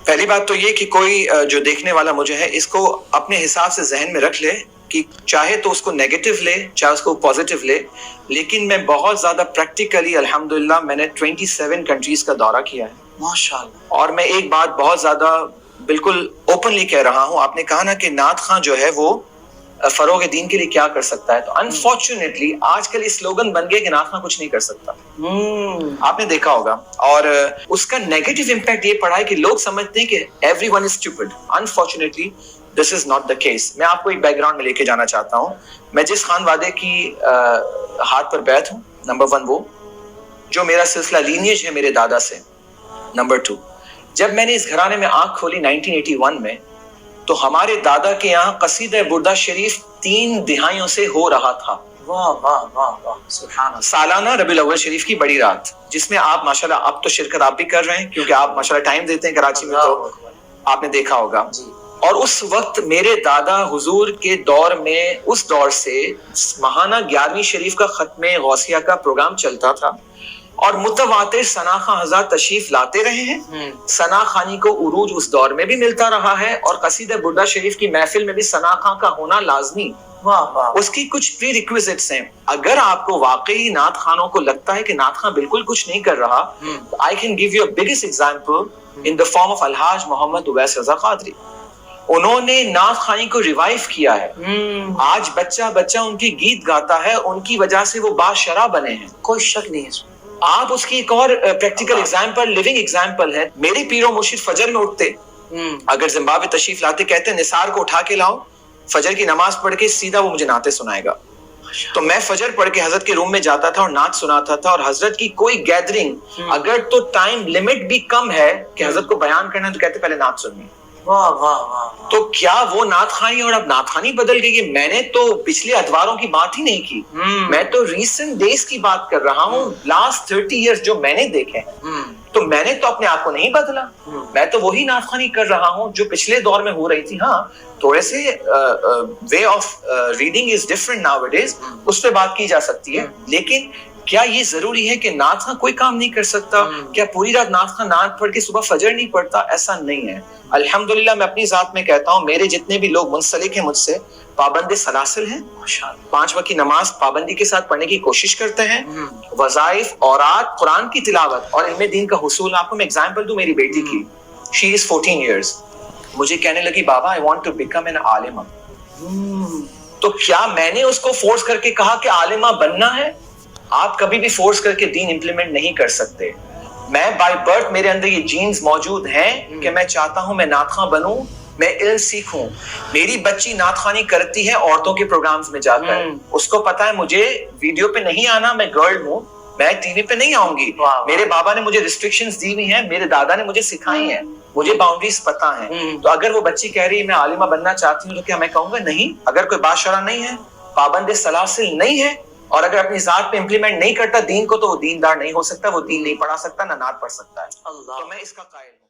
پہلی بات تو یہ کہ کوئی جو دیکھنے والا مجھے ہے اس کو اپنے حساب سے ذہن میں رکھ لے کہ چاہے تو اس کو نیگیٹو لے چاہے اس کو پازیٹیو لے، لیکن میں بہت زیادہ پریکٹیکلی الحمدللہ میں نے 27 کنٹریز کا دورہ کیا ہے ماشاءاللہ. اور میں ایک بات بہت زیادہ بالکل اوپنلی کہہ رہا ہوں. آپ نے کہا نا کہ نعت خواں جو ہے وہ فروغ دین کے لیے کیا کر سکتا ہے، تو انفارچونیٹلی آج کل اس سلوگن بن گیا کہ نعت خواں کچھ نہیں کر سکتا. آپ نے دیکھا ہوگا اور اس کا نیگیٹو امپیکٹ یہ پڑا ہے کہ لوگ سمجھتے ہیں کہ every one is stupid. Unfortunately this is not the case. میں آپ کو ایک بیک گراؤنڈ میں لے کے جانا چاہتا ہوں. میں جس خان وادے کی ہاتھ پر بیعت ہوں، نمبر 1 وہ جو میرا سلسلہ لینیج ہے میرے دادا سے. نمبر 2 جب میں نے اس گھرانے میں آنکھ کھولی 1981 میں، تو ہمارے دادا کے یہاں قصیدہ بردہ شریف 3 دہائیوں سے ہو رہا تھا. واہ واہ واہ واہ، سبحان اللہ. سالانہ ربیع الاول شریف کی بڑی رات، جس میں آپ ماشاءاللہ اب تو شرکت آپ بھی کر رہے ہیں کیونکہ آپ ماشاءاللہ ٹائم دیتے ہیں کراچی میں، تو آپ نے دیکھا ہوگا. اور اس وقت میرے دادا حضور کے دور میں اس دور سے ماہانہ 11ویں شریف کا ختم غوثیہ کا پروگرام چلتا تھا اور متواتر ثنا خواں حضرات تشریف لاتے رہے ہیں. ثنا خوانی کو عروج اس دور میں بھی ملتا رہا ہے اور قصیدہ بردہ شریف کی محفل میں بھی ثنا خواں کا ہونا لازمی. اس کی کچھ پری ریکویزٹس ہیں. اگر آپ کو واقعی نعت خوانوں کو لگتا ہے کہ نعت خواں بالکل کچھ نہیں کر رہا، I can give you a biggest example in the form of الحاج محمد اویس رضا قادری. انہوں نے نعت خوانی کو ریوائیو کیا ہے. آج بچہ بچہ ان کی گیت گاتا ہے، ان کی وجہ سے وہ باشرح بنے ہیں، کوئی شک نہیں ہے. آپ اس کی ایک اور پریکٹیکل ایگزامپل، لیونگ ایگزامپل ہے. میرے پیر و مرشد فجر میں اٹھتے، اگر زمبابوے تشریف لاتے، کہتے نثار کو اٹھا کے لاؤ، فجر کی نماز پڑھ کے سیدھا وہ مجھے نعتیں سنائے گا. تو میں فجر پڑھ کے حضرت کے روم میں جاتا تھا اور نعت سناتا تھا. اور حضرت کی کوئی گیدرنگ اگر تو ٹائم لمٹ بھی کم ہے کہ حضرت کو بیان کرنا ہے، تو کہتے پہلے نعت سننی. واہ واہ واہ. تو کیا وہ نعت خوانی اور اب نعت خوانی بدل گئی ہے؟ میں نے تو پچھلے ادواروں کی بات ہی نہیں کی، میں تو ریسنٹ ڈیز کی بات کر رہا ہوں. لاسٹ 30 ایئرز جو میں نے دیکھے، تو میں نے تو اپنے آپ کو نہیں بدلا. میں تو وہی نعت خوانی کر رہا ہوں جو پچھلے دور میں ہو رہی تھی. ہاں تھوڑے سے way of reading is different nowadays, اس پہ بات کی جا سکتی ہے. لیکن کیا یہ ضروری ہے کہ نعت خواں کوئی کام نہیں کر سکتا؟ کیا پوری رات نعت خواں نعت پڑھ کے صبح فجر نہیں پڑھتا؟ ایسا نہیں ہے. الحمدللہ میں اپنی ذات میں کہتا ہوں، میرے جتنے بھی لوگ منسلک ہیں مجھ سے، پابند سلاسل ہیں، 5 وقت کی نماز پابندی کے ساتھ پڑھنے کی کوشش کرتے ہیں، وظائف، اوراد، قرآن کی تلاوت اور علم دین کا حصول. آپ کو میں ایگزامپل دوں میری بیٹی کی، شی از 14 ایئرز. مجھے کہنے لگی بابا I want to become an alima. تو کیا میں نے اس کو فورس کر کے کہا کہ عالمہ بننا ہے؟ آپ کبھی بھی فورس کر کے دین امپلیمنٹ نہیں کر سکتے. میں بائی برتھ میرے اندر یہ جینز موجود ہیں کہ میں چاہتا ہوں میں نعت خواں بنوں، میں علم سیکھوں. میری بچی نعت خوانی کرتی ہے عورتوں کے پروگرامز میں جا کر. اس کو پتا ہے مجھے ویڈیو پہ نہیں آنا، میں گرل ہوں، میں ٹی وی پہ نہیں آؤں گی. میرے بابا نے مجھے ریسٹرکشنز دی ہوئی ہیں، میرے دادا نے مجھے سکھائی ہیں، مجھے باؤنڈریز پتہ ہیں. تو اگر وہ بچی کہہ رہی ہے میں عالمہ بننا چاہتی ہوں، تو کیا میں کہوں گا نہیں؟ اگر کوئی باشرح نہیں ہے، پابند سلاسل نہیں ہے، اور اگر اپنی ذات پہ امپلیمنٹ نہیں کرتا دین کو، تو وہ دیندار نہیں ہو سکتا، وہ دین نہیں پڑھا سکتا، نہ نعت پڑھ سکتا ہے. تو میں اس کا قائل ہوں.